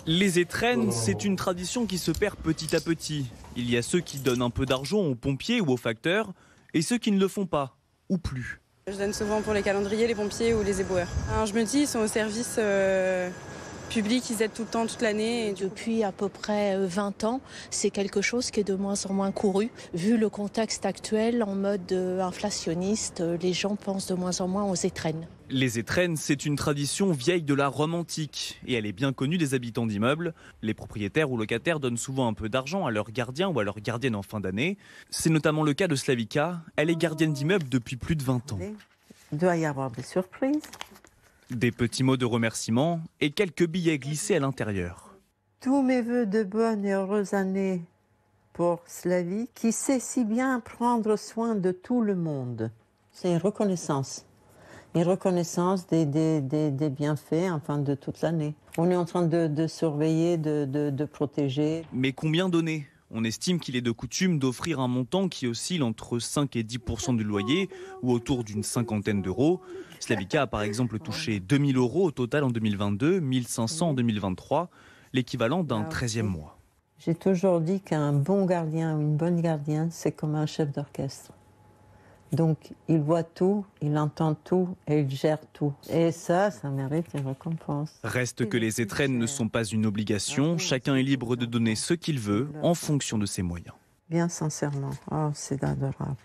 Les étrennes, c'est une tradition qui se perd petit à petit. Il y a ceux qui donnent un peu d'argent aux pompiers ou aux facteurs et ceux qui ne le font pas, ou plus. Je donne souvent pour les calendriers, les pompiers ou les éboueurs. Alors je me dis, ils sont au service public, ils aident tout le temps, toute l'année. Depuis à peu près 20 ans, c'est quelque chose qui est de moins en moins couru. Vu le contexte actuel, en mode inflationniste, les gens pensent de moins en moins aux étrennes. Les étrennes, c'est une tradition vieille de la Rome antique et elle est bien connue des habitants d'immeubles. Les propriétaires ou locataires donnent souvent un peu d'argent à leurs gardiens ou à leurs gardiennes en fin d'année. C'est notamment le cas de Slavika. Elle est gardienne d'immeubles depuis plus de 20 ans. Il doit y avoir des surprises. Des petits mots de remerciement et quelques billets glissés à l'intérieur. Tous mes voeux de bonnes et heureuses années pour Slavie, qui sait si bien prendre soin de tout le monde. C'est une reconnaissance. Une reconnaissance des bienfaits, enfin, de toute l'année. On est en train de surveiller, de protéger. Mais combien donner ? On estime qu'il est de coutume d'offrir un montant qui oscille entre 5 et 10% du loyer ou autour d'une cinquantaine d'euros. Slavika a par exemple touché 2000 € au total en 2022, 1500 en 2023, l'équivalent d'un 13e mois. J'ai toujours dit qu'un bon gardien ou une bonne gardienne, c'est comme un chef d'orchestre. Donc, il voit tout, il entend tout et il gère tout. Et ça mérite une récompense. Reste que les étrennes ne sont pas une obligation. Chacun est libre de donner ce qu'il veut en fonction de ses moyens. Bien sincèrement, oh, c'est adorable.